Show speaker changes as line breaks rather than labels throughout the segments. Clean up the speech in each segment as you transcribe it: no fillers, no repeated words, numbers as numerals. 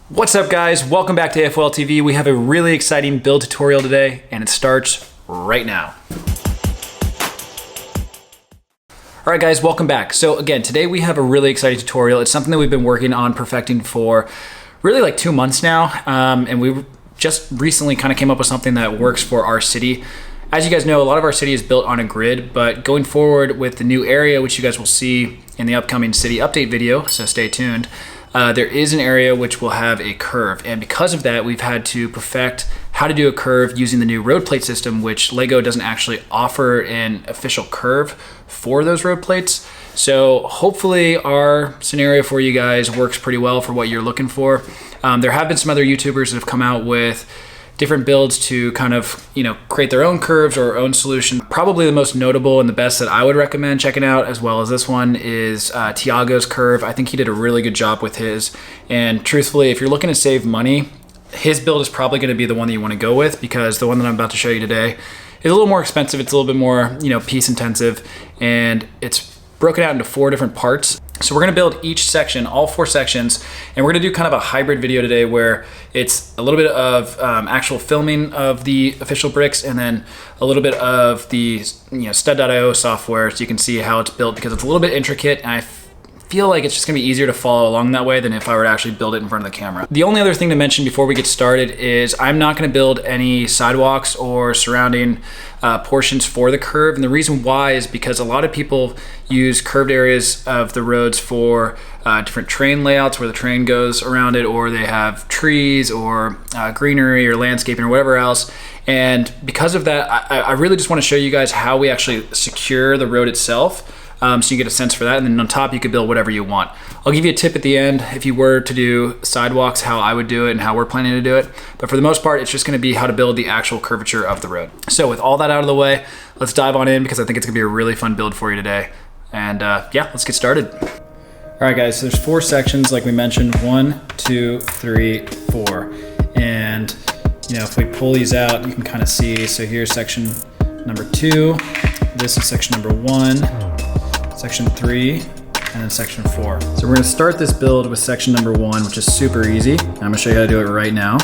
What's up guys, welcome back to AFOL TV. We have a really exciting build tutorial today and it starts right now. All right guys, welcome back. So again, today we have a really exciting tutorial. It's something that we've been working on perfecting for really like 2 months now. And we just recently kind of came up with something that works for our city. As you guys know, a lot of our city is built on a grid, but going forward with the new area, which you guys will see in the upcoming city update video, so stay tuned. There is an area which will have a curve, and because of that we've had to perfect how to do a curve using the new road plate system, which LEGO doesn't actually offer an official curve for those road plates. So hopefully our scenario for you guys works pretty well for what you're looking for. There have been some other YouTubers that have come out with different builds to kind of, create their own curves or own solution. Probably the most notable and the best that I would recommend checking out, as well as this one, is Tiago's curve. I think he did a really good job with his. And truthfully, if you're looking to save money, his build is probably gonna be the one that you wanna go with, because the one that I'm about to show you today is a little more expensive. It's a little bit more, piece intensive, and it's broken out into 4 different parts. So we're gonna build each section, all 4 sections, and we're gonna do kind of a hybrid video today where it's a little bit of actual filming of the official bricks and then a little bit of the stud.io software, so you can see how it's built, because it's a little bit intricate and I feel like it's just gonna be easier to follow along that way than if I were to actually build it in front of the camera. The only other thing to mention before we get started is I'm not gonna build any sidewalks or surrounding portions for the curve. And the reason why is because a lot of people use curved areas of the roads for different train layouts where the train goes around it, or they have trees or greenery or landscaping or whatever else. And because of that, I really just wanna show you guys how we actually secure the road itself. So you get a sense for that, and then on top you could build whatever you want. I'll give you a tip at the end if you were to do sidewalks, how I would do it and how we're planning to do it. But for the most part, it's just gonna be how to build the actual curvature of the road. So with all that out of the way, let's dive on in, because I think it's gonna be a really fun build for you today. And yeah, let's get started. All right guys, so there's 4 sections like we mentioned, 1, 2, 3, 4. And if we pull these out, you can kind of see, so here's section number 2, this is section number 1, section 3, and then section 4. So we're gonna start this build with section number 1, which is super easy. I'm gonna show you how to do it right now.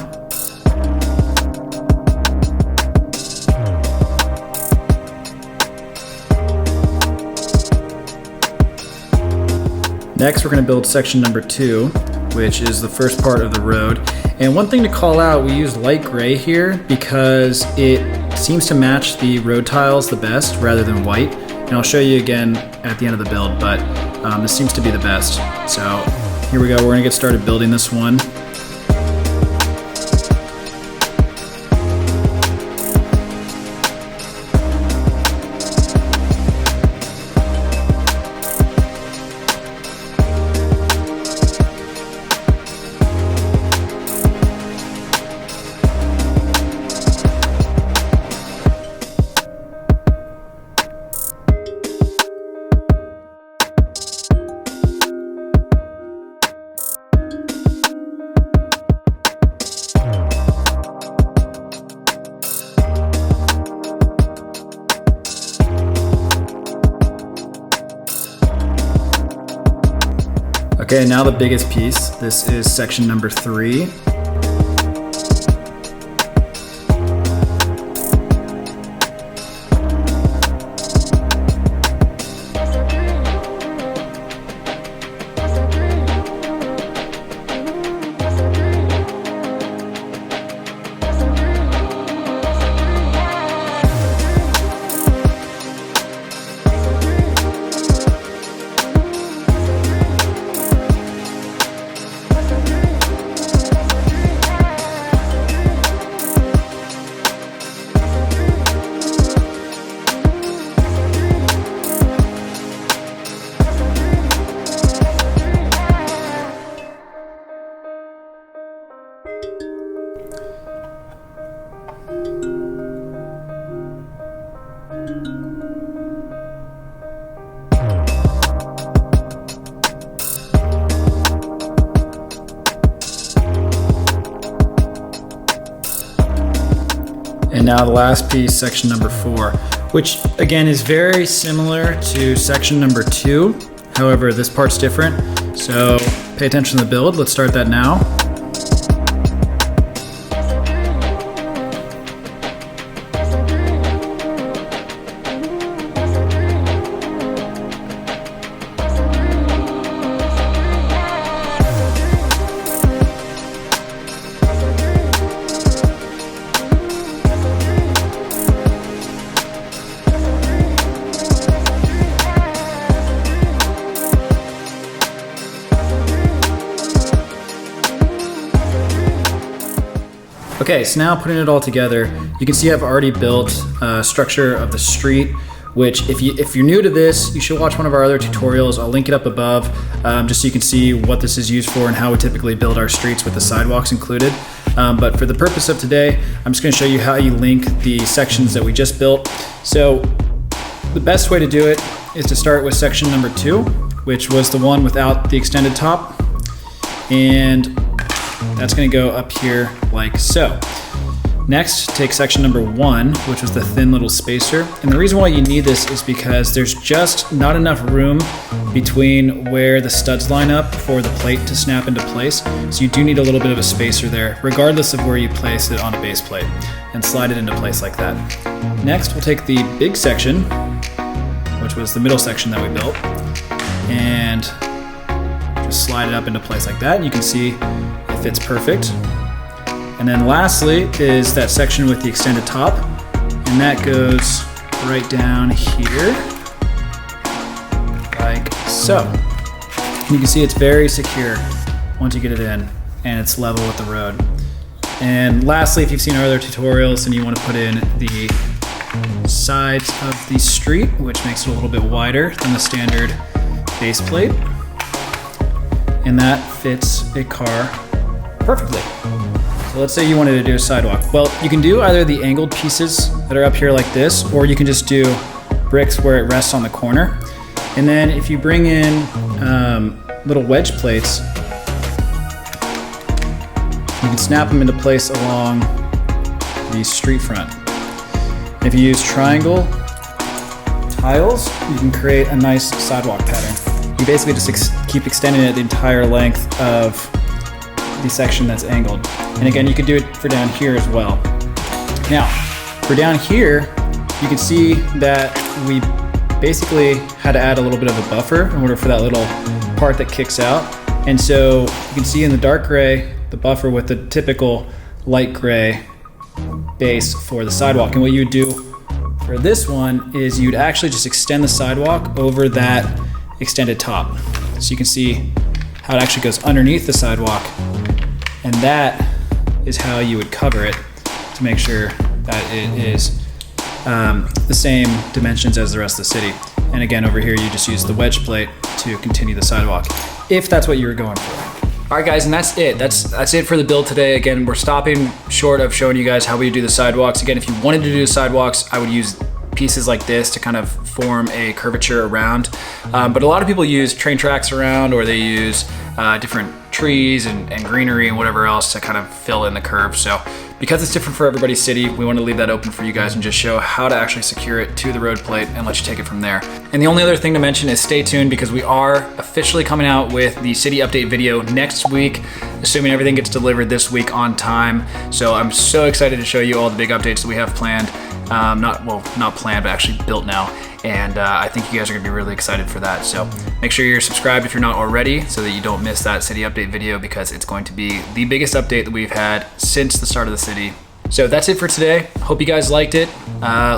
Next, we're gonna build section number 2, which is the first part of the road. And one thing to call out, we use light gray here because it seems to match the road tiles the best rather than white. And I'll show you again at the end of the build, but this seems to be the best. So here we go, we're gonna get started building this one. Okay, now the biggest piece. This is section number 3. And now the last piece, section number 4, which again is very similar to section number 2. However, this part's different. So pay attention to the build. Let's start that now. Okay, so now putting it all together, you can see I've already built a structure of the street, which if you're new to this, you should watch one of our other tutorials. I'll link it up above, just so you can see what this is used for and how we typically build our streets with the sidewalks included. But for the purpose of today, I'm just gonna show you how you link the sections that we just built. So the best way to do it is to start with section number 2, which was the one without the extended top. And that's gonna go up here like so. Next, take section number 1, which was the thin little spacer. And the reason why you need this is because there's just not enough room between where the studs line up for the plate to snap into place. So you do need a little bit of a spacer there, regardless of where you place it on a base plate, and slide it into place like that. Next, we'll take the big section, which was the middle section that we built, and just slide it up into place like that. And you can see it fits perfect. And then lastly is that section with the extended top, and that goes right down here, like so. And you can see it's very secure once you get it in, and it's level with the road. And lastly, if you've seen our other tutorials and you want to put in the sides of the street, which makes it a little bit wider than the standard base plate, and that fits a car perfectly. So let's say you wanted to do a sidewalk. Well, you can do either the angled pieces that are up here like this, or you can just do bricks where it rests on the corner. And then if you bring in little wedge plates, you can snap them into place along the street front. If you use triangle tiles, you can create a nice sidewalk pattern. You basically just keep extending it the entire length of the section that's angled. And again, you could do it for down here as well. Now, for down here, you can see that we basically had to add a little bit of a buffer in order for that little part that kicks out. And so you can see in the dark gray, the buffer with the typical light gray base for the sidewalk. And what you would do for this one is you'd actually just extend the sidewalk over that extended top. So you can see how it actually goes underneath the sidewalk. And that is how you would cover it to make sure that it is the same dimensions as the rest of the city. And again, over here, you just use the wedge plate to continue the sidewalk, if that's what you were going for. All right, guys, and that's it. That's it for the build today. Again, we're stopping short of showing you guys how we do the sidewalks. Again, if you wanted to do the sidewalks, I would use pieces like this to kind of form a curvature around. But a lot of people use train tracks around, or they use different trees and greenery and whatever else to kind of fill in the curve. So because it's different for everybody's city, we want to leave that open for you guys and just show how to actually secure it to the road plate and let you take it from there. And the only other thing to mention is stay tuned, because we are officially coming out with the city update video next week, assuming everything gets delivered this week on time. So I'm so excited to show you all the big updates that we have planned. Not planned, but actually built now. And I think you guys are gonna be really excited for that. So make sure you're subscribed if you're not already, so that you don't miss that city update video, because it's going to be the biggest update that we've had since the start of the city. So that's it for today. Hope you guys liked it.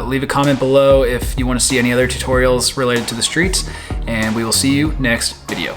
Leave a comment below if you want to see any other tutorials related to the streets, and we will see you next video.